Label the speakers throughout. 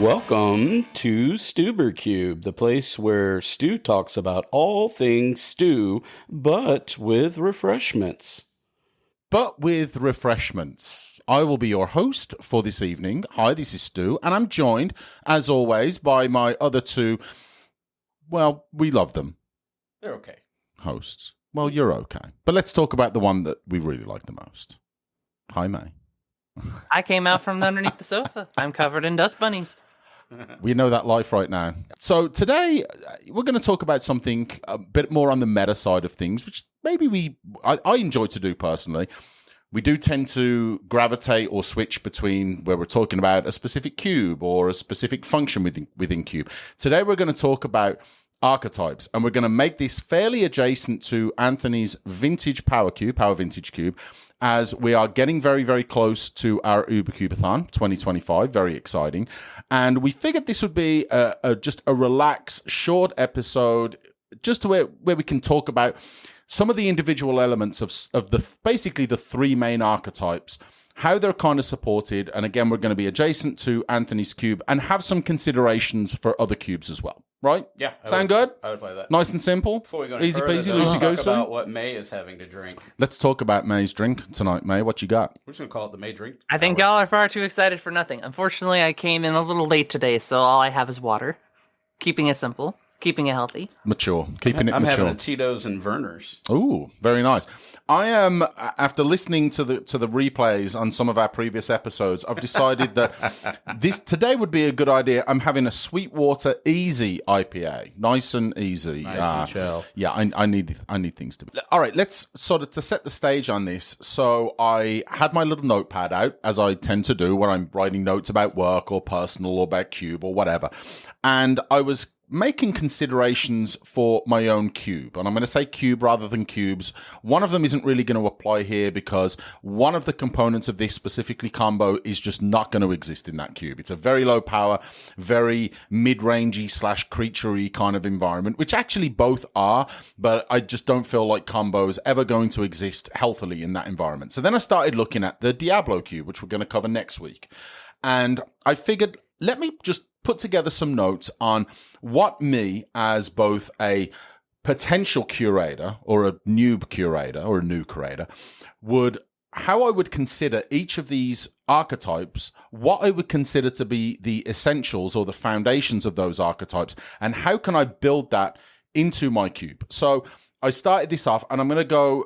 Speaker 1: Welcome to UberCube, the place where Stu talks about all things stew, but with refreshments.
Speaker 2: But with refreshments. I will be your host for this evening. Hi, this is Stu, and I'm joined, as always, by my other two, well, we love them.
Speaker 1: They're okay.
Speaker 2: Hosts. Well, you're okay. But let's talk about the one that we really like the most. Hi, May.
Speaker 3: I came out from underneath the sofa. I'm covered in dust bunnies.
Speaker 2: We know that life right now. So today, we're going to talk about something a bit more on the meta side of things, which maybe I enjoy to do personally. We do tend to gravitate or switch between where we're talking about a specific cube or a specific function within cube. Today, we're going to talk about archetypes, and we're going to make this fairly adjacent to Anthony's vintage power vintage cube, as we are getting very, very close to our UberCubeathon 2025. Very exciting. And we figured this would be just a relaxed, short episode, just to where we can talk about some of the individual elements of basically the three main archetypes, how they're kind of supported. And again, we're going to be adjacent to Anthony's cube and have some considerations for other cubes as well. Right?
Speaker 1: Yeah.
Speaker 2: Sound good?
Speaker 1: I would play that.
Speaker 2: Nice and simple?
Speaker 1: Before we go
Speaker 2: Easy
Speaker 1: further,
Speaker 2: peasy,
Speaker 1: though,
Speaker 2: loosey
Speaker 1: talk
Speaker 2: goosey.
Speaker 1: about what May is having to drink.
Speaker 2: Let's talk about May's drink tonight, May. What you got?
Speaker 1: We're just going to call it the May drink.
Speaker 3: I think y'all are far too excited for nothing. Unfortunately, I came in a little late today, so all I have is water. Keeping it simple, keeping it healthy.
Speaker 2: Mature. Keeping it
Speaker 1: I'm
Speaker 2: mature.
Speaker 1: having a Tito's and Verner's.
Speaker 2: Ooh, very nice. I am, after listening to the replays on some of our previous episodes, I've decided that today would be a good idea. I'm having a Sweetwater Easy IPA. Nice and easy.
Speaker 1: Nice and chill.
Speaker 2: Yeah, I need things to be. All right, let's sort of to set the stage on this. So I had my little notepad out, as I tend to do when I'm writing notes about work or personal or about cube or whatever. And I was making considerations for my own cube. And I'm going to say cube rather than cubes. One of them isn't really going to apply here because one of the components of this, specifically combo, is just not going to exist in that cube. It's a very low power, very mid-rangey / creature-y kind of environment, which actually both are, but I just don't feel like combo is ever going to exist healthily in that environment. So then I started looking at the Diablo cube, which we're going to cover next week. And I figured, let me just put together some notes on what me, as both a potential curator or a noob curator or a new curator, how I would consider each of these archetypes, what I would consider to be the essentials or the foundations of those archetypes, and how can I build that into my cube. So I started this off, and I'm going to go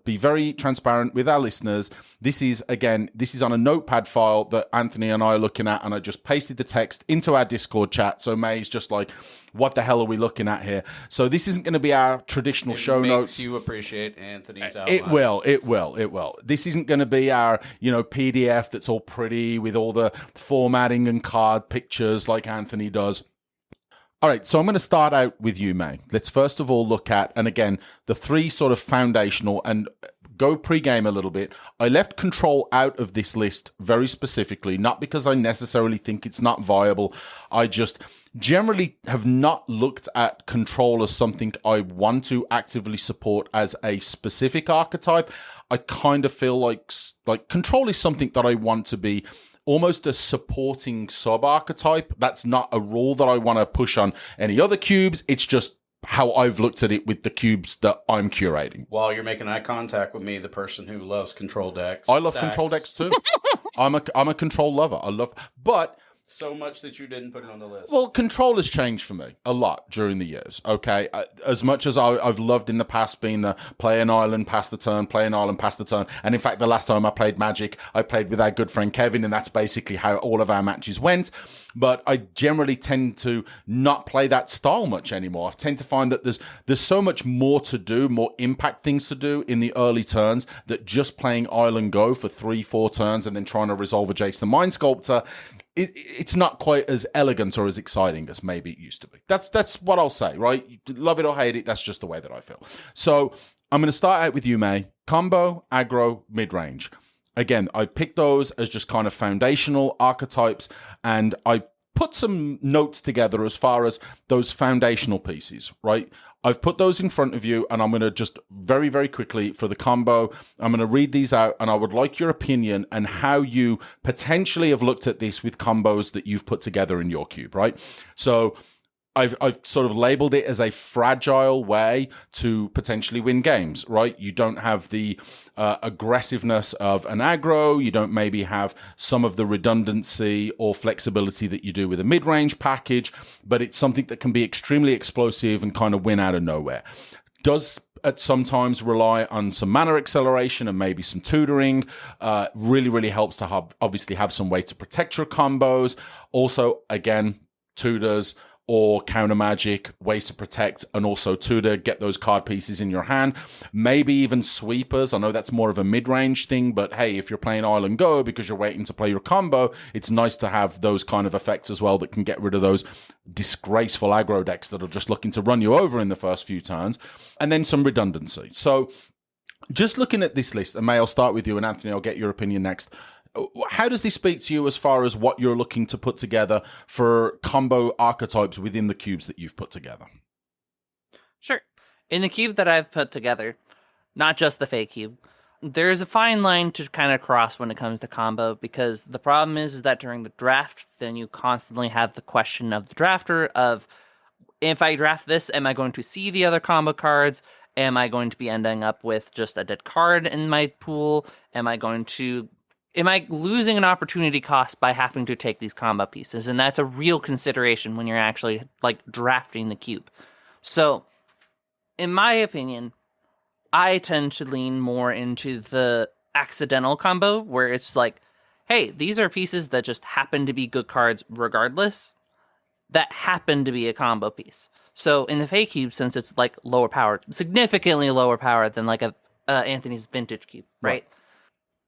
Speaker 2: be very transparent with our listeners. This is on a notepad file that Anthony and I are looking at, and I just pasted the text into our Discord chat. So May's just like, what the hell are we looking at here? So this isn't going to be our traditional show notes.
Speaker 1: You appreciate Anthony's outlines.
Speaker 2: It will. This isn't going to be our, PDF that's all pretty with all the formatting and card pictures like Anthony does. All right, so I'm going to start out with you, May. Let's first of all look at, and again, the three sort of foundational, and go pre-game a little bit. I left control out of this list very specifically, not because I necessarily think it's not viable. I just generally have not looked at control as something I want to actively support as a specific archetype. I kind of feel like control is something that I want to be almost a supporting sub-archetype. That's not a rule that I want to push on any other cubes. It's just how I've looked at it with the cubes that I'm curating.
Speaker 1: While you're making eye contact with me, the person who loves control decks.
Speaker 2: I love control decks too. I'm a control lover. But
Speaker 1: so much that you didn't put it on the list.
Speaker 2: Well, control has changed for me a lot during the years, okay? As much as I've loved in the past being the play an island, pass the turn, play an island, pass the turn. And in fact, the last time I played Magic, I played with our good friend Kevin, and that's basically how all of our matches went. But I generally tend to not play that style much anymore. I tend to find that there's so much more to do, more impact things to do in the early turns, that just playing Island Go for 3-4 turns and then trying to resolve a Jace the Mind Sculptor, it's not quite as elegant or as exciting as maybe it used to be. That's what I'll say, right? Love it or hate it, that's just the way that I feel. So I'm going to start out with you, May. Combo, aggro, mid-range. Again, I picked those as just kind of foundational archetypes, and I put some notes together as far as those foundational pieces, right? I've put those in front of you, and I'm going to just very, very quickly for the combo, I'm going to read these out, and I would like your opinion and how you potentially have looked at this with combos that you've put together in your cube, right? So I've sort of labeled it as a fragile way to potentially win games, right? You don't have the aggressiveness of an aggro. You don't maybe have some of the redundancy or flexibility that you do with a mid-range package, but it's something that can be extremely explosive and kind of win out of nowhere. Does at sometimes rely on some mana acceleration and maybe some tutoring. Really, really helps to obviously have some way to protect your combos. Also, again, tutors or counter magic, ways to protect and also tutor, get those card pieces in your hand. Maybe even sweepers. I know that's more of a mid-range thing, but hey, if you're playing Island Go because you're waiting to play your combo, it's nice to have those kind of effects as well that can get rid of those disgraceful aggro decks that are just looking to run you over in the first few turns. And then some redundancy. So just looking at this list, and May, I'll start with you, and Anthony, I'll get your opinion next. How does this speak to you as far as what you're looking to put together for combo archetypes within the cubes that you've put together?
Speaker 3: Sure. In the cube that I've put together, not just the fake cube, there's a fine line to kind of cross when it comes to combo, because the problem is that during the draft, then you constantly have the question of the drafter of, if I draft this, am I going to see the other combo cards? Am I going to be ending up with just a dead card in my pool? Am I losing an opportunity cost by having to take these combo pieces? And that's a real consideration when you're actually drafting the cube. So, in my opinion, I tend to lean more into the accidental combo, where it's like, hey, these are pieces that just happen to be good cards regardless, that happen to be a combo piece. So in the fake cube, since it's lower powered, significantly lower powered than Anthony's vintage cube, right?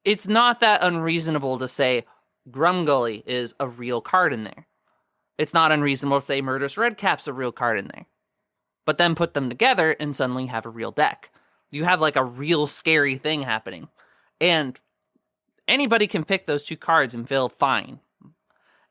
Speaker 3: It's not that unreasonable to say Grumgully is a real card in there. It's not unreasonable to say Murderous Redcap's a real card in there. But then put them together and suddenly you have a real deck. You have a real scary thing happening. And anybody can pick those two cards and feel fine.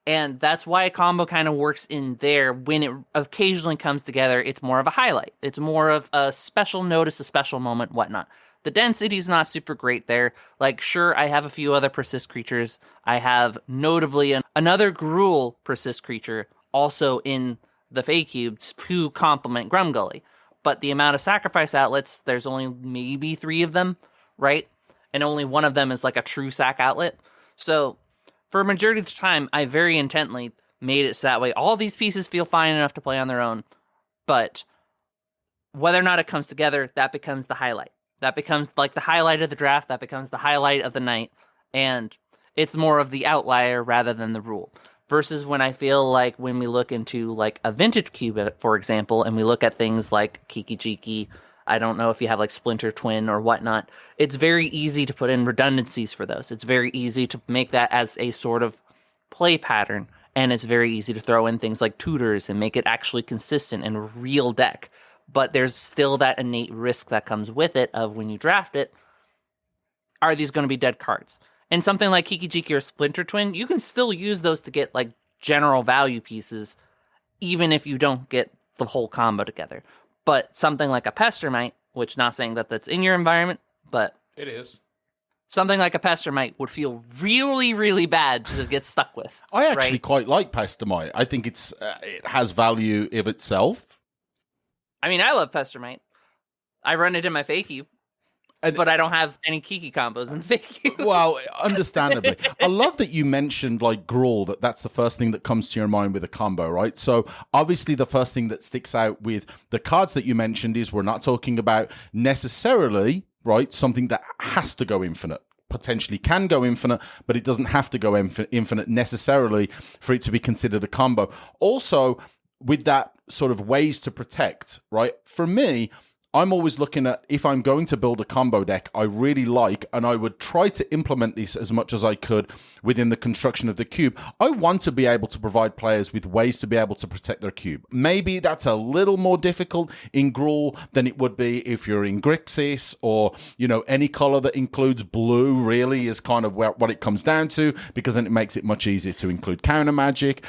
Speaker 3: And that's why a combo kind of works in there. When it occasionally comes together, it's more of a highlight. It's more of a special notice, a special moment, whatnot. The density's not super great there. Sure, I have a few other persist creatures. I have notably another Gruul persist creature also in the fake cubes to complement Grumgully. But the amount of sacrifice outlets, there's only maybe 3 of them, right? And only one of them is a true sack outlet. So for a majority of the time, I very intently made it so that way all these pieces feel fine enough to play on their own. But whether or not it comes together, that becomes the highlight. That becomes the highlight of the draft. That becomes the highlight of the night. And it's more of the outlier rather than the rule. Versus when I feel when we look into a vintage cube, for example, and we look at things like Kiki Jiki, I don't know if you have Splinter Twin or whatnot, it's very easy to put in redundancies for those. It's very easy to make that as a sort of play pattern. And it's very easy to throw in things like tutors and make it actually consistent in a real deck. But there's still that innate risk that comes with it of when you draft it, are these going to be dead cards? And something like Kiki Jiki or Splinter Twin, you can still use those to get general value pieces, even if you don't get the whole combo together. But something like a Pestermite, which not saying that that's in your environment, but
Speaker 2: it is.
Speaker 3: Something like a Pestermite would feel really, really bad to get stuck with.
Speaker 2: I actually quite like Pestermite. I think it has value of itself.
Speaker 3: I mean, I love Pestermite. I run it in my fake cube. But I don't have any Kiki combos in the fake cube.
Speaker 2: Well, understandably. I love that you mentioned Gruul, that's the first thing that comes to your mind with a combo, right? So obviously the first thing that sticks out with the cards that you mentioned is we're not talking about necessarily, right, something that has to go infinite. Potentially can go infinite, but it doesn't have to go infinite necessarily for it to be considered a combo. Also, with that sort of ways to protect, right? For me, I'm always looking at, if I'm going to build a combo deck, I really like, and I would try to implement this as much as I could within the construction of the cube. I want to be able to provide players with ways to be able to protect their cube. Maybe that's a little more difficult in Gruul than it would be if you're in Grixis, or, any color that includes blue really is kind of what it comes down to, because then it makes it much easier to include counter magic.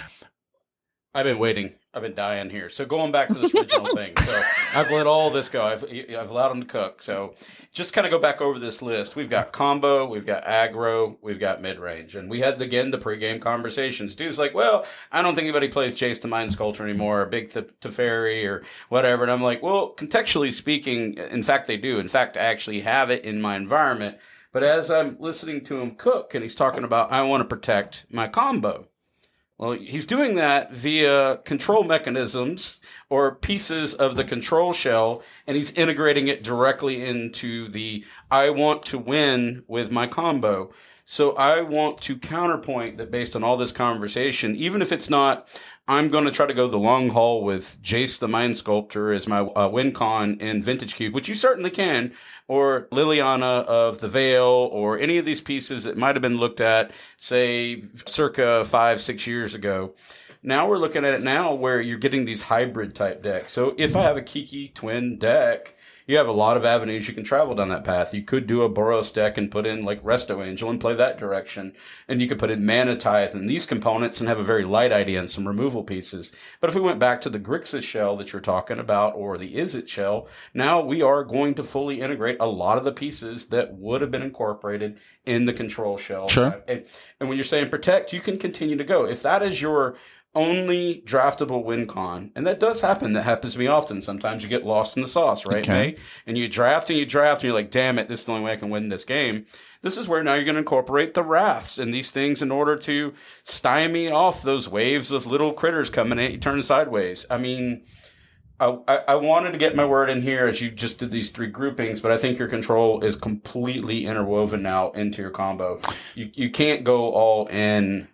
Speaker 1: I've been waiting. I've been dying here. So going back to this original thing. So I've let all this go. I've allowed them to cook. So just kind of go back over this list. We've got combo, we've got aggro, we've got mid-range. And we had, again, the pregame conversations. Dude's like, well, I don't think anybody plays Chase the Mind Sculptor anymore, or Big Teferi, or whatever. And I'm like, well, contextually speaking, in fact, they do. In fact, I actually have it in my environment. But as I'm listening to him cook, and he's talking about, I want to protect my combo. Well, he's doing that via control mechanisms or pieces of the control shell, and he's integrating it directly into the I want to win with my combo. So I want to counterpoint that based on all this conversation, even if it's not, I'm going to try to go the long haul with Jace the Mind Sculptor as my win con in Vintage Cube, which you certainly can, or Liliana of the Veil, or any of these pieces that might have been looked at, say, circa 5-6 years ago. Now we're looking at it now where you're getting these hybrid type decks. So if I have a Kiki twin deck, you have a lot of avenues you can travel down that path. You could do a Boros deck and put in like Resto Angel and play that direction. And you could put in Mana Tithe and these components and have a very light idea and some removal pieces. But if we went back to the Grixis shell that you're talking about or the Izzet shell, now we are going to fully integrate a lot of the pieces that would have been incorporated in the control shell.
Speaker 2: Sure.
Speaker 1: And when you're saying protect, you can continue to go. If that is your only draftable win con, and that does happen. That happens to me often. Sometimes you get lost in the sauce, right, May? And you draft and you're like, damn it, this is the only way I can win this game. This is where now you're going to incorporate the wraths and these things in order to stymie off those waves of little critters coming at you, turning sideways. I mean, I wanted to get my word in here as you just did these three groupings, but I think your control is completely interwoven now into your combo. You can't go all in.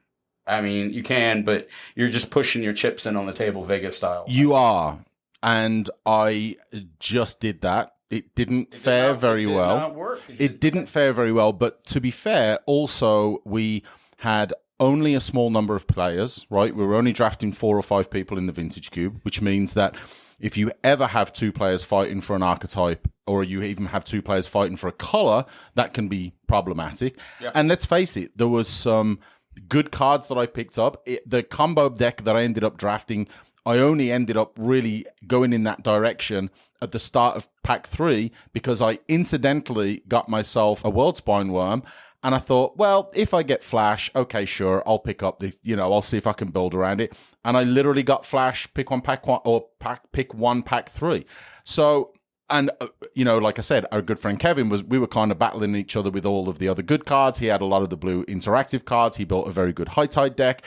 Speaker 1: I mean, you can, but you're just pushing your chips in on the table, Vegas style.
Speaker 2: You are. And I just did that. It didn't fare very well. It didn't fare very well. But to be fair, also, we had only a small number of players, right? We were only drafting 4 or 5 people in the Vintage Cube, which means that if you ever have 2 players fighting for an archetype, or you even have 2 players fighting for a color, that can be problematic. Yep. And let's face it, there was some good cards that I picked up. The combo deck that I ended up drafting, I only ended up really going in that direction at the start of pack 3 because I incidentally got myself a Worldspine Worm, and I thought, well, if I get Flash, okay, sure, I'll pick up I'll see if I can build around it. And I literally got Flash, pick one, pick 1, pack 3. So, and, like I said, our good friend Kevin we were kind of battling each other with all of the other good cards. He had a lot of the blue interactive cards. He built a very good High Tide deck.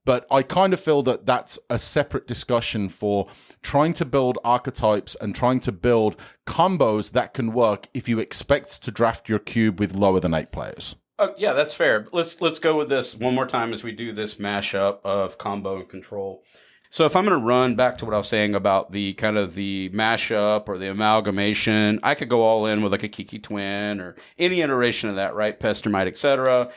Speaker 2: But I kind of feel that that's a separate discussion for trying to build archetypes and trying to build combos that can work if you expect to draft your cube with lower than 8 players.
Speaker 1: Oh, yeah, that's fair. Let's go with this one more time as we do this mashup of combo and control. So if I'm going to run back to what I was saying about the kind of the mashup or the amalgamation, I could go all in with like a Kiki Twin or any iteration of that, right? Pestermite, etc.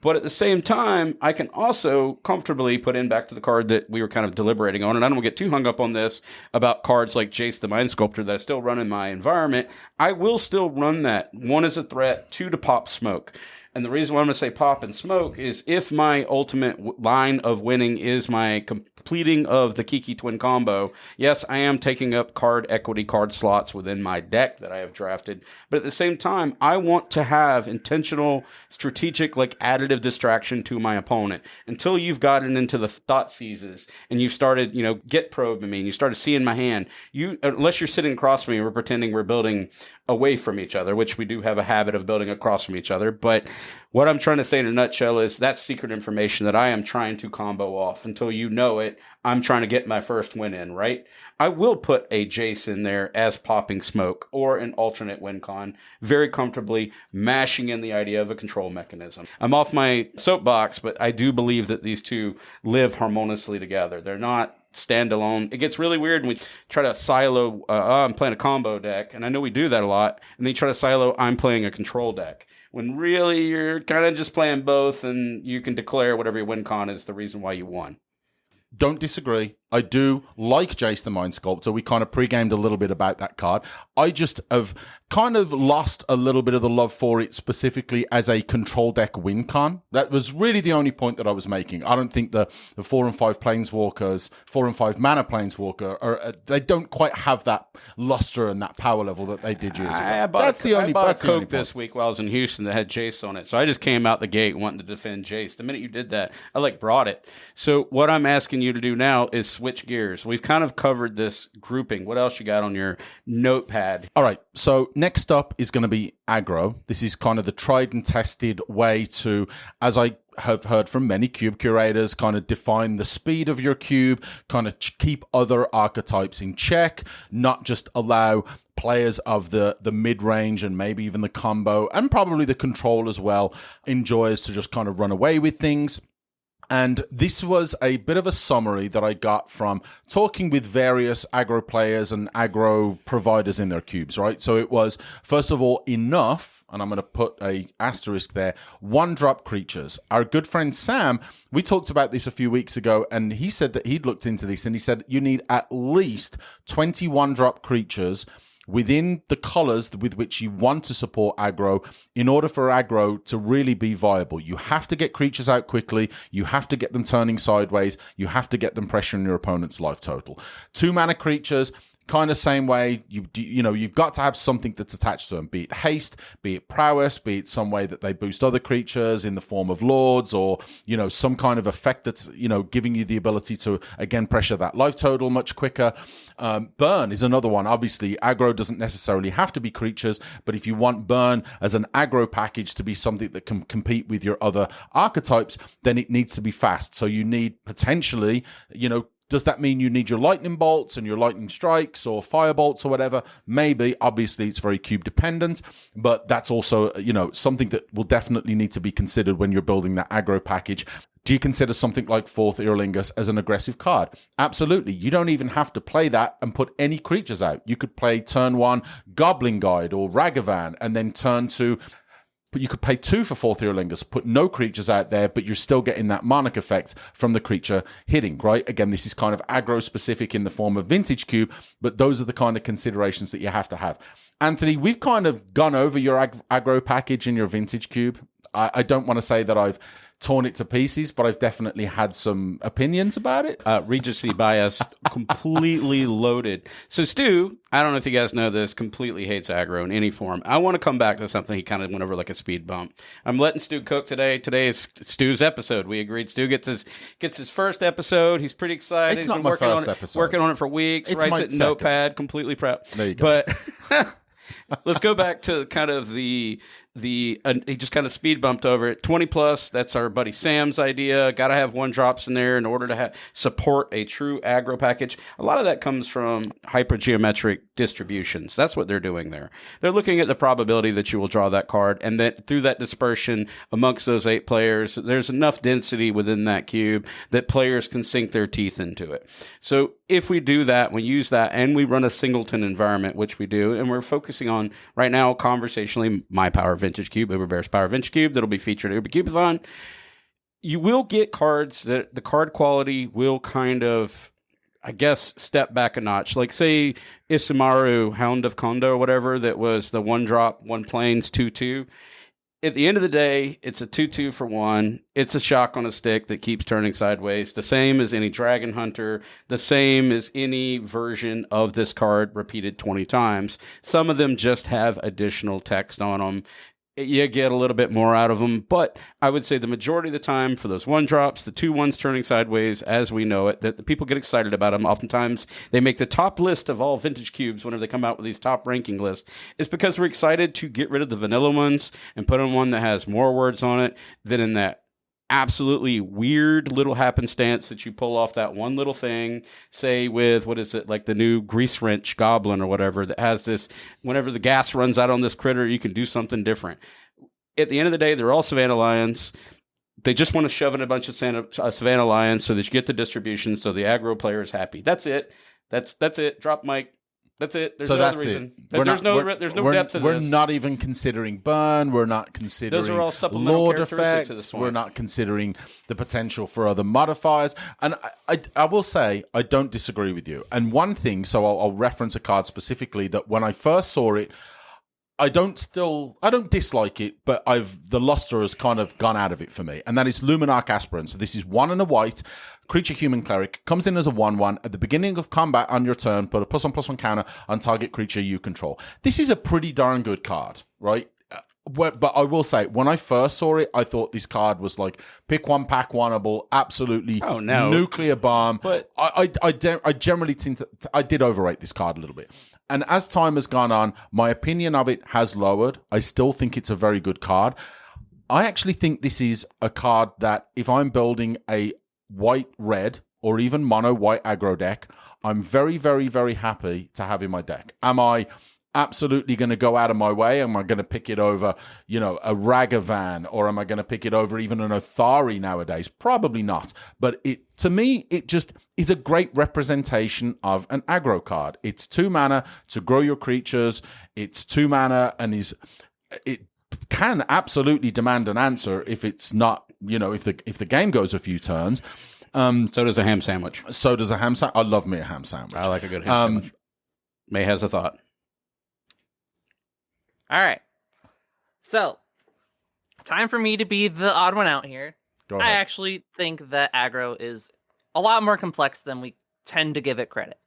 Speaker 1: But at the same time, I can also comfortably put in back to the card that we were kind of deliberating on, and I don't get too hung up on this about cards like Jace the Mind Sculptor that I still run in my environment. I will still run that. 1 as a threat, 2 to pop smoke. And the reason why I'm going to say pop and smoke is if my ultimate line of winning is my completing of the Kiki Twin combo, yes, I am taking up card equity card slots within my deck that I have drafted. But at the same time, I want to have intentional, strategic, like additive distraction to my opponent. Until you've gotten into the thought seizes and you've started, get probing me and you started seeing my hand, unless you're sitting across from me, we're pretending we're building away from each other, which we do have a habit of building across from each other. But what I'm trying to say in a nutshell is that's secret information that I am trying to combo off. Until you know it, I'm trying to get my first win in, right? I will put a Jace in there as popping smoke or an alternate win con, very comfortably mashing in the idea of a control mechanism. I'm off my soapbox, but I do believe that these two live harmoniously together. They're not standalone. It gets really weird when we try to silo, I'm playing a combo deck, and I know we do that a lot, and then you try to silo, I'm playing a control deck. When really you're kind of just playing both, and you can declare whatever your win con is the reason why you won.
Speaker 2: Don't disagree. I do like Jace the Mind Sculptor. We kind of pre-gamed a little bit about that card. I just have kind of lost a little bit of the love for it specifically as a control deck win con. That was really the only point that I was making. I don't think the 4 and 5 Planeswalkers, 4 and 5 mana Planeswalker, they don't quite have that luster and that power level that they did years ago.
Speaker 1: I bought a Coke this week while I was in Houston that had Jace on it. So I just came out the gate wanting to defend Jace. The minute you did that, I brought it. So what I'm asking you to do now is switch gears. We've kind of covered this grouping. What else you got on your notepad?
Speaker 2: All right. So next up is going to be aggro. This is kind of the tried and tested way to, as I have heard from many cube curators, kind of define the speed of your cube, kind of keep other archetypes in check, not just allow players of the mid-range and maybe even the combo and probably the control as well, enjoyers to just kind of run away with things. And this was a bit of a summary that I got from talking with various aggro players and aggro providers in their cubes, right? So it was, first of all, enough, and I'm going to put a asterisk there, 1-drop creatures. Our good friend Sam, we talked about this a few weeks ago, and he said that he'd looked into this, and he said you need at least 20 1-drop creatures within the colors with which you want to support aggro in order for aggro to really be viable. You have to get creatures out quickly. You have to get them turning sideways. You have to get them pressuring your opponent's life total. 2 mana creatures, kind of same way. You've got to have something that's attached to them, be it haste, be it prowess, be it some way that they boost other creatures in the form of lords, or some kind of effect that's giving you the ability to again pressure that life total much quicker. Burn is another one. Obviously, aggro doesn't necessarily have to be creatures, but if you want burn as an aggro package to be something that can compete with your other archetypes, then it needs to be fast. So you need potentially, does that mean you need your lightning bolts and your lightning strikes or fire bolts or whatever? Maybe. Obviously, it's very cube dependent, but that's also, something that will definitely need to be considered when you're building that aggro package. Do you consider something like 4th Earlingus as an aggressive card? Absolutely. You don't even have to play that and put any creatures out. You could play turn 1 Goblin Guide or Ragavan, and then turn 2. But you could pay 2 for 4th Earlingus, put no creatures out there, but you're still getting that Monarch effect from the creature hitting, right? Again, this is kind of aggro-specific in the form of Vintage Cube, but those are the kind of considerations that you have to have. Anthony, we've kind of gone over your aggro package in your Vintage Cube. I don't want to say that I've torn it to pieces, but I've definitely had some opinions about it.
Speaker 1: Regency bias, completely loaded. So Stu, I don't know if you guys know this, completely hates aggro in any form. I want to come back to something he kind of went over like a speed bump. I'm letting Stu cook today. Today is Stu's episode. We agreed Stu gets his first episode. He's pretty excited.
Speaker 2: It's
Speaker 1: He's
Speaker 2: not
Speaker 1: been
Speaker 2: my
Speaker 1: working
Speaker 2: first
Speaker 1: on it,
Speaker 2: episode.
Speaker 1: Working on it for weeks.
Speaker 2: It's
Speaker 1: writes
Speaker 2: my
Speaker 1: it in
Speaker 2: second.
Speaker 1: Notepad, completely prepped.
Speaker 2: There you go.
Speaker 1: But let's go back to kind of he just kind of speed bumped over it. 20 plus, that's our buddy Sam's idea. Got to have 1-drops in there in order to support a true aggro package. A lot of that comes from hypergeometric distributions. That's what they're doing there. They're looking at the probability that you will draw that card, and that through that dispersion amongst those 8 players, there's enough density within that cube that players can sink their teeth into it. So if we do that, we use that, and we run a singleton environment, which we do, and we're focusing on right now conversationally my Power Vintage Cube, UberBear's Power Vintage Cube, that'll be featured at UberCubeathon. You will get cards that the card quality will kind of, I guess, step back a notch. Like, say, Isamaru, Hound of Kondo, or whatever, that was the 1-drop, 1 planes, 2/2. At the end of the day, it's a 2/2 for 1. It's a shock on a stick that keeps turning sideways. The same as any Dragon Hunter. The same as any version of this card repeated 20 times. Some of them just have additional text on them. You get a little bit more out of them, but I would say the majority of the time for those 1-drops, the 2/1s turning sideways as we know it, that the people get excited about them. Oftentimes they make the top list of all vintage cubes whenever they come out with these top ranking lists. It's because we're excited to get rid of the vanilla ones and put in one that has more words on it than in that absolutely weird little happenstance that you pull off that one little thing, say with, what is it, like the new grease wrench goblin or whatever, that has this, whenever the gas runs out on this critter, you can do something different. At the end of the day, they're all Savannah Lions. They just want to shove in a bunch of Savannah Lions so that you get the distribution so the aggro player is happy. That's it. That's it. Drop mic. That's it. There's
Speaker 2: So
Speaker 1: no
Speaker 2: that's
Speaker 1: other reason.
Speaker 2: it.
Speaker 1: There's no depth in
Speaker 2: We're
Speaker 1: this.
Speaker 2: not even considering burn. We're not considering
Speaker 1: Those are all supplemental
Speaker 2: lord
Speaker 1: characteristics at this
Speaker 2: effects.
Speaker 1: point.
Speaker 2: We're not considering the potential for other modifiers. And I will say, I don't disagree with you. And one thing, so I'll reference a card specifically that when I first saw it, I don't dislike it, but the luster has kind of gone out of it for me, and that is Luminarch Aspirant. So this is 1 and a white, creature human cleric, comes in as a 1/1. At the beginning of combat on your turn, put a +1/+1 counter on target creature you control. This is a pretty darn good card, right? But I will say, when I first saw it, I thought this card was like pick one, pack oneable, absolutely nuclear bomb.
Speaker 1: But
Speaker 2: I generally think I did overrate this card a little bit. And as time has gone on, my opinion of it has lowered. I still think it's a very good card. I actually think this is a card that if I'm building a white-red or even mono-white aggro deck, I'm very, very, very happy to have in my deck. Am I absolutely going to go out of my way? Am I going to pick it over, a Ragavan, or am I going to pick it over even an Othari nowadays? Probably not. But to me, it just is a great representation of an aggro card. It's 2 mana to grow your creatures. It's 2 mana and it can absolutely demand an answer if it's not, if the game goes a few turns.
Speaker 1: So does a ham sandwich.
Speaker 2: I love me a ham sandwich.
Speaker 1: I like a good ham sandwich. May has a thought.
Speaker 3: All right. So, time for me to be the odd one out here.
Speaker 2: Go ahead.
Speaker 3: I actually think that aggro is a lot more complex than we tend to give it credit.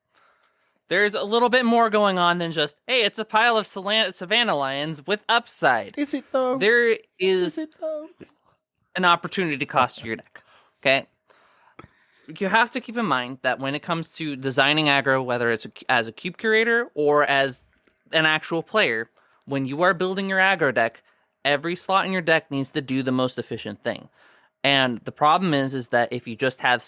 Speaker 3: There's a little bit more going on than just, hey, it's a pile of Savannah Lions with upside.
Speaker 2: Is it though?
Speaker 3: There is an opportunity cost to your deck. Okay? You have to keep in mind that when it comes to designing aggro, whether it's as a cube curator or as an actual player, when you are building your aggro deck, every slot in your deck needs to do the most efficient thing. And the problem is that if you just have,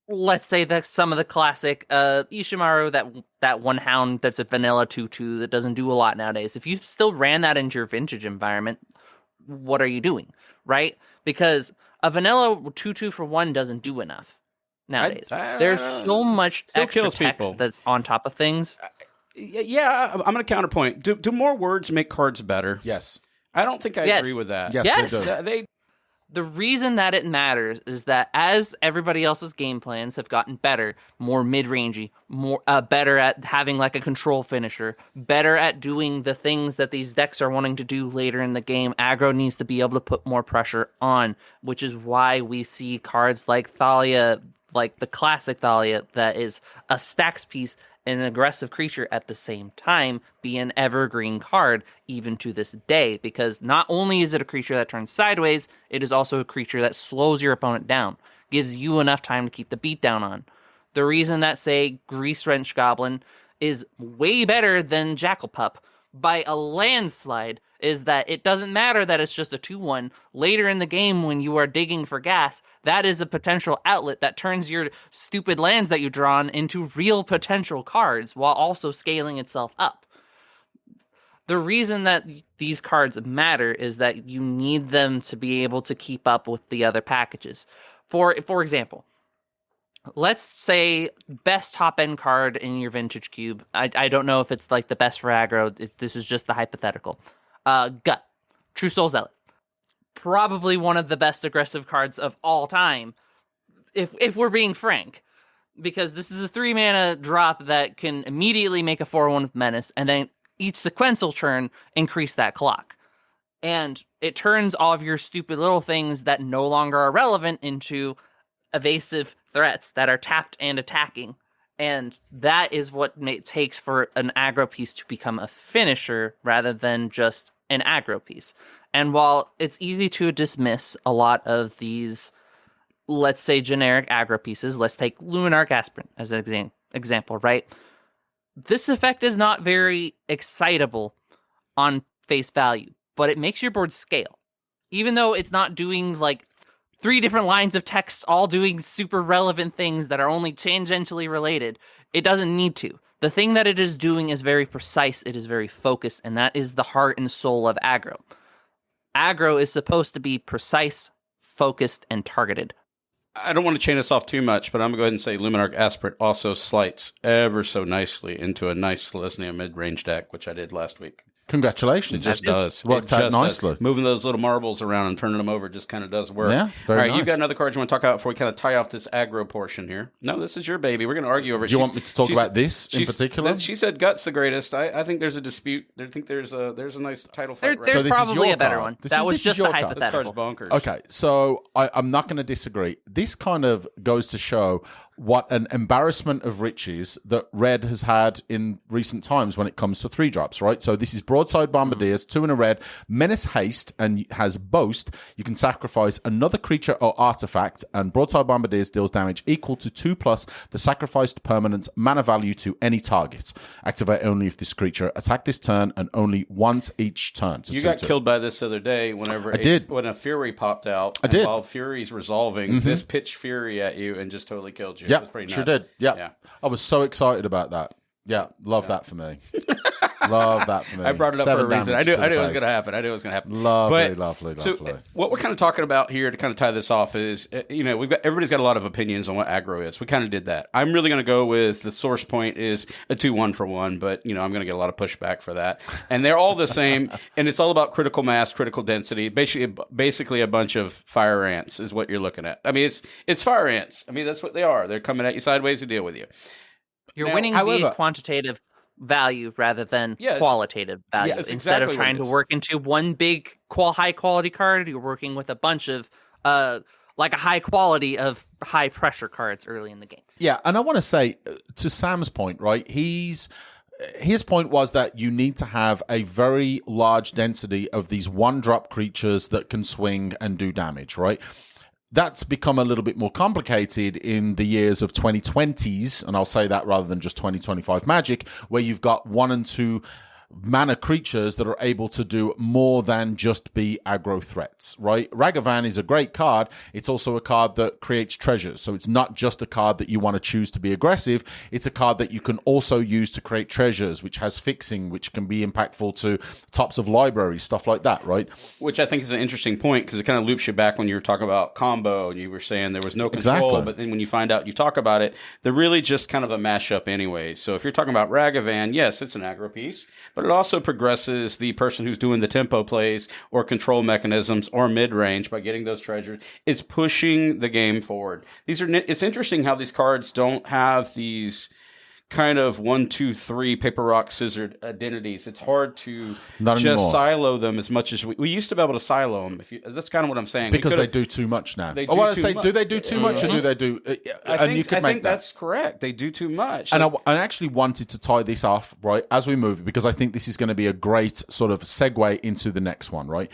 Speaker 3: let's say that some of the classic Ishimaru, that one hound that's a vanilla 2/2 that doesn't do a lot nowadays, if you still ran that into your vintage environment, what are you doing, right? Because a vanilla 2/2 for 1 doesn't do enough nowadays. There's so much extra text that's on top of things.
Speaker 1: Yeah, I'm going to counterpoint. Do more words make cards better?
Speaker 2: Yes.
Speaker 1: I don't think I agree with that.
Speaker 2: Yes.
Speaker 1: They do.
Speaker 3: The reason that it matters is that as everybody else's game plans have gotten better, more mid-rangey, more better at having like a control finisher, better at doing the things that these decks are wanting to do later in the game, aggro needs to be able to put more pressure on, which is why we see cards like Thalia, like the classic Thalia, that is a stacks piece, an aggressive creature at the same time, be an evergreen card even to this day, because not only is it a creature that turns sideways, it is also a creature that slows your opponent down, gives you enough time to keep the beat down on. The reason that, say, Grease Wrench Goblin is way better than Jackal Pup by a landslide is that it doesn't matter that it's just a 2/1. Later in the game, when you are digging for gas, that is a potential outlet that turns your stupid lands that you drawn into real potential cards while also scaling itself up. The reason that these cards matter is that you need them to be able to keep up with the other packages. For example, let's say best top-end card in your vintage cube. I don't know if it's like the best for aggro. This is just the hypothetical. Gut. True Soul Zealot. Probably one of the best aggressive cards of all time, if we're being frank. Because this is a 3-mana drop that can immediately make a 4/1 with Menace, and then each sequential turn increase that clock. And it turns all of your stupid little things that no longer are relevant into evasive threats that are tapped and attacking. And that is what it takes for an aggro piece to become a finisher rather than just an aggro piece. And while it's easy to dismiss a lot of these, let's say, generic aggro pieces, let's take Luminarch Aspirant as an example, right? This effect is not very excitable on face value, but it makes your board scale. Even though it's not doing like 3 different lines of text all doing super relevant things that are only tangentially related, it doesn't need to. The thing that it is doing is very precise, it is very focused, and that is the heart and soul of aggro. Aggro is supposed to be precise, focused, and targeted.
Speaker 1: I don't want to chain us off too much, but I'm going to go ahead and say Luminarch Aspirate also slides ever so nicely into a nice Selesnya mid-range deck, which I did last week.
Speaker 2: Congratulations.
Speaker 1: It just does.
Speaker 2: Worked
Speaker 1: It
Speaker 2: out
Speaker 1: just
Speaker 2: nicely.
Speaker 1: does. Moving those little marbles around and turning them over just kind of does work.
Speaker 2: Yeah, very
Speaker 1: All right,
Speaker 2: nice.
Speaker 1: you got another card you want to talk about before we kind of tie off this aggro portion here? No, this is your baby. We're going to argue over it.
Speaker 2: Do you want me to talk about this in particular?
Speaker 1: She said Gut's the greatest. I think there's a dispute. I think there's a nice title fight.
Speaker 3: There's
Speaker 2: So this is
Speaker 3: probably
Speaker 2: your
Speaker 3: a better
Speaker 2: card.
Speaker 3: one.
Speaker 2: This
Speaker 3: That
Speaker 2: is-
Speaker 3: was
Speaker 2: this is
Speaker 3: just a
Speaker 2: your card.
Speaker 1: This card's
Speaker 3: hypothetical.
Speaker 1: bonkers.
Speaker 2: Okay, so I'm not going to disagree. This kind of goes to show what an embarrassment of riches that Red has had in recent times when it comes to 3-drops, right? So this is Broadside Bombardiers, 2 in a red, Menace Haste, and has Boast. You can sacrifice another creature or artifact, and Broadside Bombardiers deals damage equal to 2+ the sacrificed permanent's mana value to any target. Activate only if this creature attack this turn and only once each turn. So
Speaker 1: You
Speaker 2: 2/2.
Speaker 1: got killed by this the other day whenever when a Fury popped out.
Speaker 2: I did.
Speaker 1: While Fury's resolving, this pitched Fury at you and just totally killed you. It
Speaker 2: Yeah,
Speaker 1: was pretty
Speaker 2: sure
Speaker 1: nuts.
Speaker 2: did. Yeah.
Speaker 1: Yeah.
Speaker 2: I was so excited about that. Yeah, love that for me. Love that for me.
Speaker 1: I brought it up
Speaker 2: 7
Speaker 1: for a reason. I
Speaker 2: damage
Speaker 1: knew
Speaker 2: to the
Speaker 1: it was
Speaker 2: face.
Speaker 1: going to happen. I knew it was going to happen.
Speaker 2: Lovely,
Speaker 1: But-
Speaker 2: lovely.
Speaker 1: So what we're kind of talking about here to kind of tie this off is, everybody's got a lot of opinions on what aggro is. We kind of did that. I'm really going to go with the source point is a 2-1 for 1, but I'm going to get a lot of pushback for that. And they're all the same, and it's all about critical mass, critical density. Basically a bunch of fire ants is what you're looking at. I mean, it's fire ants. I mean, that's what they are. They're coming at you sideways to deal with you.
Speaker 3: You're
Speaker 1: Now,
Speaker 3: winning
Speaker 2: however-
Speaker 3: via quantitative value rather than
Speaker 1: Yeah, it's-
Speaker 3: qualitative value.
Speaker 1: it's
Speaker 3: Instead
Speaker 1: exactly
Speaker 3: of
Speaker 1: what
Speaker 3: trying
Speaker 1: it
Speaker 3: to
Speaker 1: is.
Speaker 3: work into one big high quality card, you're working with a bunch of like a high quality of high pressure cards early in the game.
Speaker 2: Yeah, and I want to say to Sam's point, right? His point was that you need to have a very large density of these 1-drop creatures that can swing and do damage, right? That's become a little bit more complicated in the years of 2020s, and I'll say that rather than just 2025 Magic, where you've got 1 and 2 mana creatures that are able to do more than just be aggro threats, right? Ragavan is a great card. It's also a card that creates treasures. So it's not just a card that you want to choose to be aggressive. It's a card that you can also use to create treasures, which has fixing, which can be impactful to tops of libraries, stuff like that, right?
Speaker 1: Which I think is an interesting point because it kind of loops you back when you were talking about combo and you were saying there was no control,
Speaker 2: Exactly.
Speaker 1: but then when you find out you talk about it, they're really just kind of a mashup anyway. So if you're talking about Ragavan, yes, it's an aggro piece, but it also progresses the person who's doing the tempo plays or control mechanisms or mid-range by getting those treasures. It's pushing the game forward. It's interesting how these cards don't have these kind of 1, 2, 3 paper rock scissors identities. It's hard to
Speaker 2: Not
Speaker 1: just
Speaker 2: anymore.
Speaker 1: silo them as much as we used to be able to silo them. That's kind of what I'm saying.
Speaker 2: Because they do too much now.
Speaker 1: They
Speaker 2: I
Speaker 1: do
Speaker 2: want to
Speaker 1: too
Speaker 2: say,
Speaker 1: much.
Speaker 2: do they do too much or do they do...
Speaker 1: I
Speaker 2: that.
Speaker 1: think that's correct. They do too much.
Speaker 2: And I actually wanted to tie this off, right, as we move, because I think this is going to be a great sort of segue into the next one, right?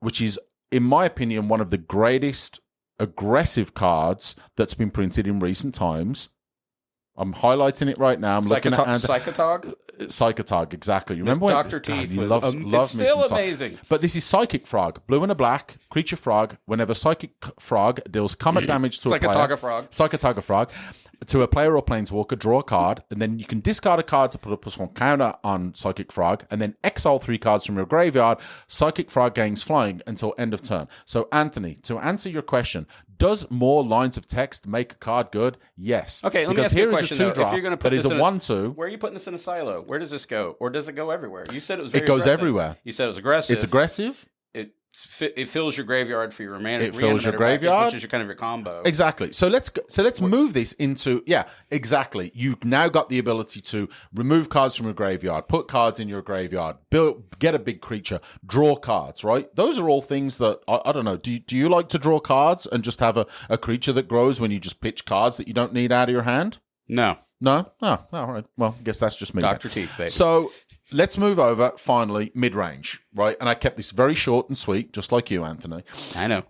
Speaker 2: Which is, in my opinion, one of the greatest aggressive cards that's been printed in recent times. I'm highlighting it right now. I'm looking at
Speaker 1: Psychotog?
Speaker 2: Psychotog, exactly. You remember when
Speaker 1: Dr. Teeth
Speaker 2: you
Speaker 1: was
Speaker 2: love
Speaker 1: it's
Speaker 2: me
Speaker 1: still
Speaker 2: some Psych-
Speaker 1: amazing.
Speaker 2: But this is Psychic Frog, blue and a black, creature frog. Whenever Psychic Frog deals combat damage to a player,
Speaker 1: Psychotoga frog.
Speaker 2: Psychotoga Frog, to a player or planeswalker, draw a card, and then you can discard a card to put a +1 counter on Psychic Frog, and then exile 3 cards from your graveyard. Psychic Frog gains flying until end of turn. So, Anthony, to answer your question, does more lines of text make a card good? Yes.
Speaker 1: Okay, let me
Speaker 2: because
Speaker 1: ask you
Speaker 2: here
Speaker 1: a
Speaker 2: is
Speaker 1: question,
Speaker 2: a
Speaker 1: though.
Speaker 2: 2-drop
Speaker 1: If you're going to put
Speaker 2: that is
Speaker 1: this
Speaker 2: a
Speaker 1: in
Speaker 2: 1/2.
Speaker 1: Where are you putting this in a silo? Where does this go? Or does it go everywhere? You said it was very
Speaker 2: It goes
Speaker 1: aggressive.
Speaker 2: everywhere.
Speaker 1: You said it was aggressive.
Speaker 2: It's aggressive.
Speaker 1: It fills your graveyard for your mana.
Speaker 2: It fills your
Speaker 1: reanimator back,
Speaker 2: graveyard.
Speaker 1: which is your kind of your combo.
Speaker 2: Exactly. So let's move this into exactly. You've now got the ability to remove cards from your graveyard, put cards in your graveyard, get a big creature, draw cards. Right? Those are all things that I don't know. Do you like to draw cards and just have a creature that grows when you just pitch cards that you don't need out of your hand?
Speaker 1: No.
Speaker 2: No. Oh, all right. Well, I guess that's just me.
Speaker 1: Dr. Teeth, baby.
Speaker 2: So let's move over finally mid-range. Right? And I kept this very short and sweet, just like you, Anthony.
Speaker 1: I know.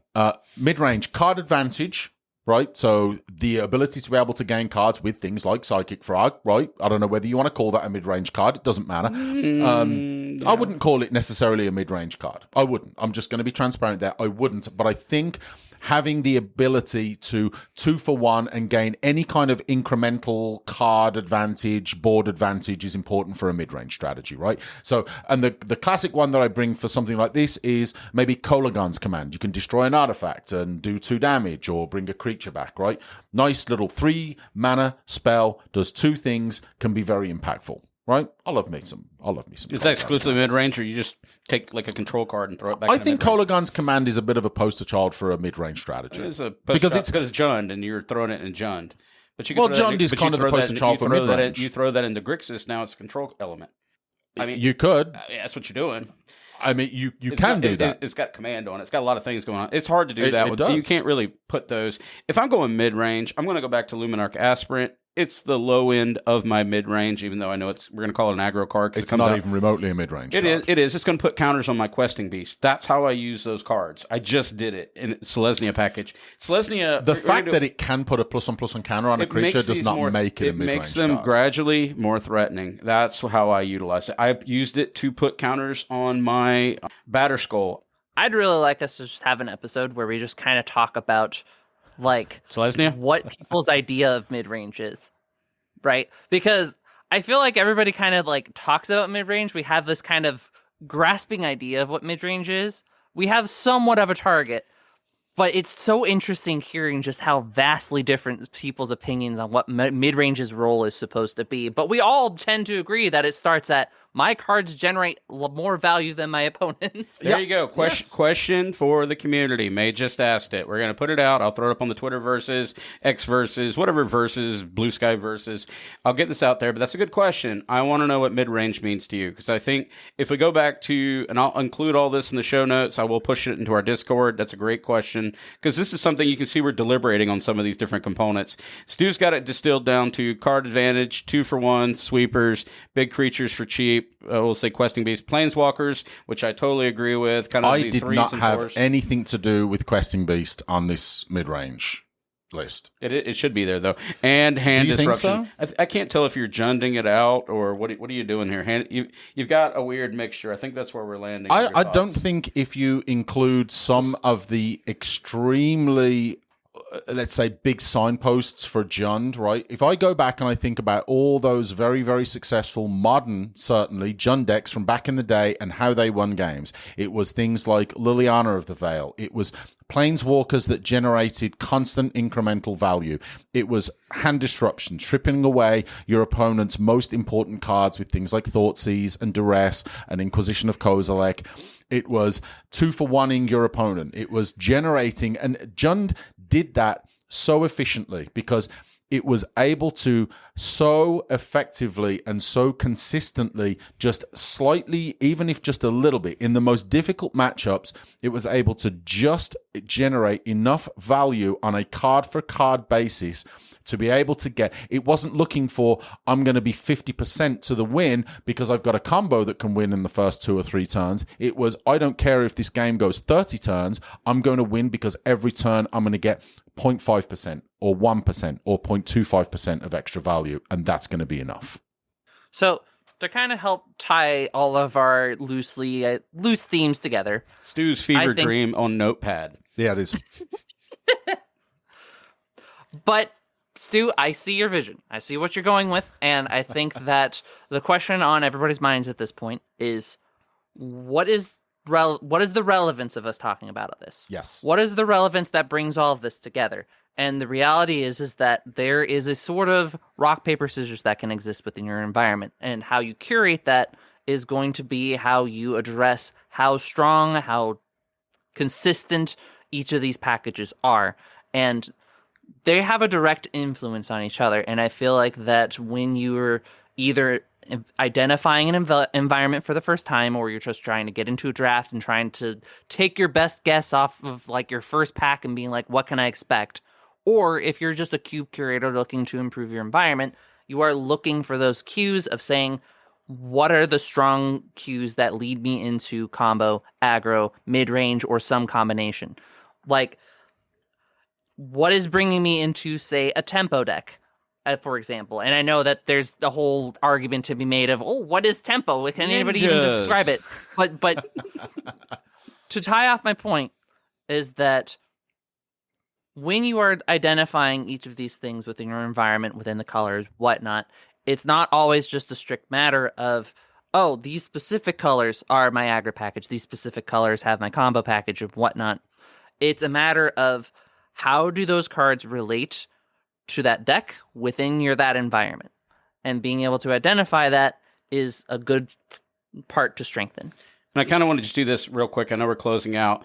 Speaker 2: Mid-range card advantage, right? So the ability to be able to gain cards with things like Psychic Frog, right? I don't know whether you want to call that a mid-range card. It doesn't matter. I wouldn't call it necessarily a mid-range card. I wouldn't. I'm just going to be transparent there. I wouldn't. But I think having the ability to 2-for-1 and gain any kind of incremental card advantage, board advantage is important for a mid-range strategy, right? So, and the classic one that I bring for something like this is maybe Kolagan's command. You can destroy an artifact and do 2 damage or bring a creature back, right? Nice little 3 mana spell, does 2 things, can be very impactful. Right, I love me some.
Speaker 1: Is that exclusively mid range, or you just take like a control card and throw it back?
Speaker 2: I think Kolagan's command is a bit of a poster child for a mid range strategy.
Speaker 1: Because it's Jund, and you're throwing it in Jund. But you can
Speaker 2: Jund is kind of the poster child for mid range.
Speaker 1: You throw that into Grixis, now it's a control element. I mean,
Speaker 2: you could.
Speaker 1: That's what you're doing.
Speaker 2: I mean, you can do that.
Speaker 1: It's got command on it. It's got a lot of things going on. It's hard to do that. You can't really put those. If I'm going mid range, I'm going to go back to Luminarch Aspirant. It's the low end of my mid range, even though I know we're going to call it an aggro card.
Speaker 2: It's not even remotely a mid range.
Speaker 1: It is. It's going to put counters on my questing beast. That's how I use those cards. I just did it in Selesnya package. Selesnya.
Speaker 2: The fact that it can put a +1/+1 counter on a creature does not make it a mid range. It makes them
Speaker 1: gradually more threatening. That's how I utilize it. I used it to put counters on my Batterskull.
Speaker 3: I'd really like us to just have an episode where we just kind of talk about like
Speaker 1: Selesnya?
Speaker 3: What people's idea of mid-range is, right? Because I feel like everybody kind of like talks about mid-range. We have this kind of grasping idea of what mid-range is. We have somewhat of a target, but it's so interesting hearing just how vastly different people's opinions on what mid-range's role is supposed to be. But we all tend to agree that it starts at my cards generate more value than my opponents.
Speaker 1: There you go. Question for the community. May just asked it. We're going to put it out. I'll throw it up on the Twitter versus, X versus, whatever versus, Bluesky versus. I'll get this out there, but that's a good question. I want to know what mid-range means to you, because I think if we go back to, and I'll include all this in the show notes, I will push it into our Discord. That's a great question, because this is something you can see we're deliberating on some of these different components. Stu's got it distilled down to card advantage, 2-for-1, sweepers, big creatures for cheap. We'll say questing beast, planeswalkers, which I totally agree with.
Speaker 2: I did not have anything to do with questing beast on this mid-range list.
Speaker 1: It should be there though. And hand disruption.
Speaker 2: Think so?
Speaker 1: I can't tell if you're junding it out or what are you doing here. You've got a weird mixture. I think that's where we're landing.
Speaker 2: I don't think if you include some of the extremely, let's say, big signposts for Jund, right? If I go back and I think about all those very, very successful modern, certainly, Jund decks from back in the day and how they won games, it was things like Liliana of the Veil. It was planeswalkers that generated constant incremental value. It was hand disruption, stripping away your opponent's most important cards with things like Thoughtseize and Duress and Inquisition of Kozilek. It was 2-for-1ing your opponent. It was generating, and Jund did that so efficiently because it was able to so effectively and so consistently, just slightly, even if just a little bit, in the most difficult matchups, it was able to just generate enough value on a card-for-card basis to be able to get, it wasn't looking for, I'm going to be 50% to the win because I've got a combo that can win in the first 2 or 3 turns. It was, I don't care if this game goes 30 turns, I'm going to win because every turn I'm going to get 0.5% or 1% or 0.25% of extra value, and that's going to be enough.
Speaker 3: So to kind of help tie all of our loose themes together,
Speaker 1: Stu's fever dream on Notepad.
Speaker 2: Yeah, it is.
Speaker 3: But Stu, I see your vision. I see what you're going with, and I think that the question on everybody's minds at this point is, what is the relevance of us talking about this?
Speaker 2: Yes.
Speaker 3: What is the relevance that brings all of this together? And the reality is that there is a sort of rock, paper, scissors that can exist within your environment, and how you curate that is going to be how you address how strong, how consistent each of these packages are. And they have a direct influence on each other, and I feel like that when you're either identifying an environment for the first time, or you're just trying to get into a draft and trying to take your best guess off of like your first pack and being like, what can I expect? Or if you're just a cube curator looking to improve your environment, you are looking for those cues of saying, what are the strong cues that lead me into combo, aggro, mid-range, or some combination? Like, what is bringing me into, say, a tempo deck? for example. And I know that there's the whole argument to be made of, what is tempo? Can anybody even
Speaker 1: Ninjas.
Speaker 3: describe it? But to tie off my point is that when you are identifying each of these things within your environment, within the colors, whatnot, it's not always just a strict matter of, these specific colors are my aggro package. These specific colors have my combo package and whatnot. It's a matter of how do those cards relate to that deck within that environment. And being able to identify that is a good part to strengthen.
Speaker 1: And I kind of want to just do this real quick. I know we're closing out.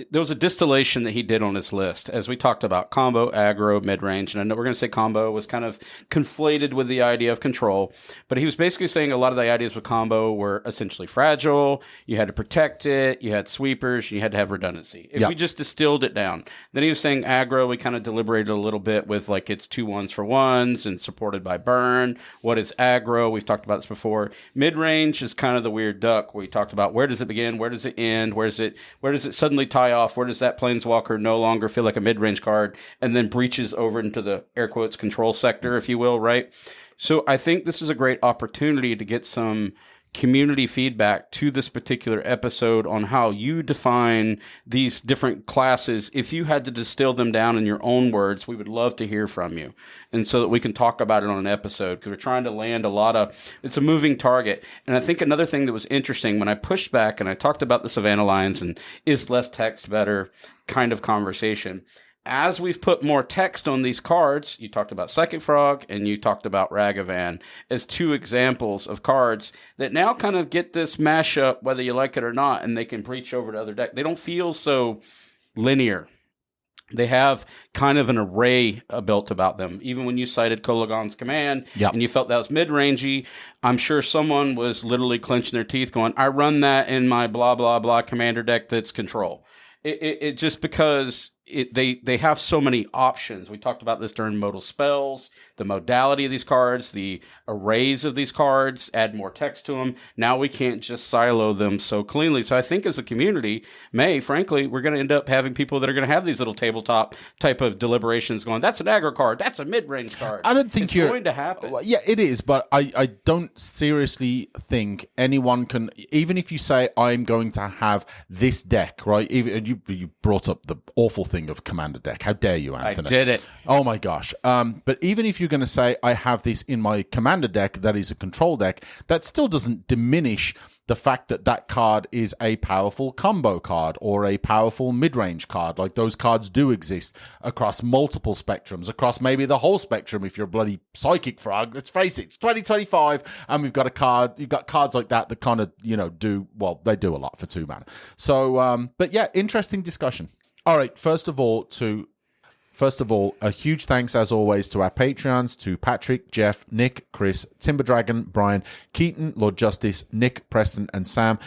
Speaker 1: There was a distillation that he did on his list as we talked about combo, aggro, mid-range. And I know we're going to say combo was kind of conflated with the idea of control. But he was basically saying a lot of the ideas with combo were essentially fragile. You had to protect it. You had sweepers. You had to have redundancy. If we just distilled it down. Then he was saying aggro, we kind of deliberated a little bit with like it's 2 1s for 1s and supported by burn. What is aggro? We've talked about this before. Mid-range is kind of the weird duck. We talked about where does it begin? Where does it end? Where does it suddenly tie off? Where does that planeswalker no longer feel like a mid-range card and then breaches over into the air quotes control sector, if you will, right? So I think this is a great opportunity to get some community feedback to this particular episode on how you define these different classes. If you had to distill them down in your own words, we would love to hear from you. And so that we can talk about it on an episode, because we're trying to land it's a moving target. And I think another thing that was interesting when I pushed back and I talked about the Savannah Lions and is less text better kind of conversation. As we've put more text on these cards, you talked about Psychic Frog and you talked about Ragavan as 2 examples of cards that now kind of get this mashup, whether you like it or not, and they can breach over to other decks. They don't feel so linear. They have kind of an array built about them. Even when you cited Kolagon's Command and you felt that was mid-rangey, I'm sure someone was literally clenching their teeth going, I run that in my blah, blah, blah commander deck that's control. It just because they have so many options. We talked about this during modal spells, the modality of these cards, the arrays of these cards, add more text to them. Now we can't just silo them so cleanly. So I think as a community, frankly, we're going to end up having people that are going to have these little tabletop type of deliberations going, that's an aggro card, that's a mid-range card.
Speaker 2: I don't think
Speaker 1: it's going to happen.
Speaker 2: Yeah, it is, but I don't seriously think anyone can, even if you say I'm going to have this deck, right? Even you brought up the awful thing of commander deck. How dare you, Anthony?
Speaker 1: I did it.
Speaker 2: Oh my gosh. But even if you're going to say I have this in my commander deck that is a control deck, that still doesn't diminish the fact that that card is a powerful combo card or a powerful mid-range card. Like, those cards do exist across multiple spectrums, across maybe the whole spectrum if you're a bloody Psychic Frog. Let's face it, it's 2025 and you've got cards like that kind of, they do a lot for 2 mana. So, but yeah, interesting discussion. All right, first of all, a huge thanks, as always, to our Patreons, to Patrick, Jeff, Nick, Chris, Timber Dragon, Brian, Keaton, Lord Justice, Nick, Preston, and Sam.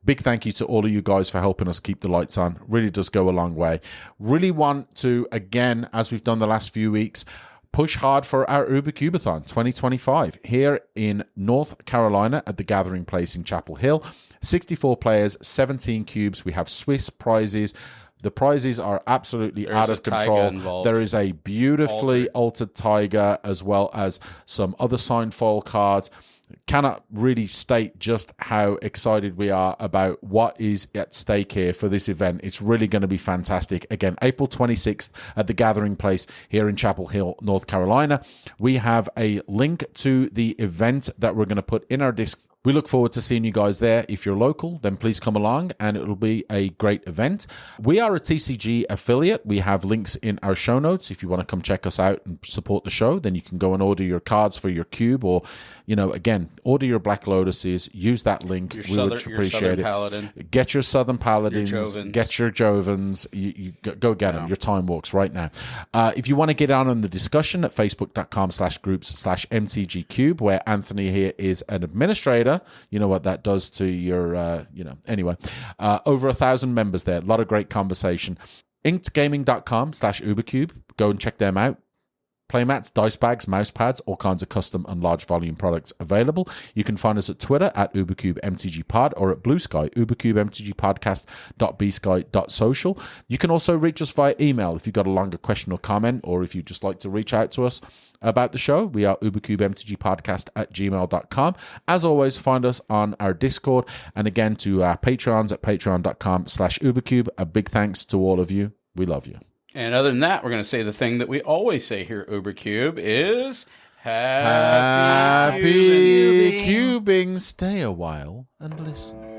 Speaker 2: Big thank you to all of you guys for helping us keep the lights on. Really does go a long way. Really want to, again, as we've done the last few weeks, push hard for our UberCubeathon 2025 here in North Carolina at the Gathering Place in Chapel Hill. 64 players, 17 cubes. We have Swiss prizes. The prizes are absolutely out of control. There is a beautifully altered tiger, as well as some other signed foil cards. Cannot really state just how excited we are about what is at stake here for this event. It's really going to be fantastic. Again, April 26th at the Gathering Place here in Chapel Hill, North Carolina. We have a link to the event that we're going to put in our Discord. We look forward to seeing you guys there. If you're local, then please come along and it'll be a great event. We are a TCG affiliate. We have links in our show notes. If you want to come check us out and support the show, then you can go and order your cards for your cube, or, again, order your Black Lotuses. Use that link. We would appreciate it. Paladin. Get your Southern Paladins. Get your Jovans. You go get them. Your Time Walks right now. If you want to get on the discussion at facebook.com/groups/MTGCube, where Anthony here is an administrator. You know what that does to your, anyway. Over 1,000 members there. A lot of great conversation. Inkedgaming.com/UberCube. Go and check them out. playmats, dice bags, mouse pads, all kinds of custom and large volume products available. You can find us at Twitter at UberCubeMTGPod or at Bluesky, UberCubeMTGPodcast.bsky.social. You can also reach us via email if you've got a longer question or comment, or if you'd just like to reach out to us about the show. We are UberCubeMTGPodcast@gmail.com. As always, find us on our Discord, and again to our Patreons at patreon.com/UberCube. A big thanks to all of you. We love you.
Speaker 1: And other than that, we're going to say the thing that we always say here at UberCube is Happy
Speaker 2: Happy cubing. Stay a while and listen.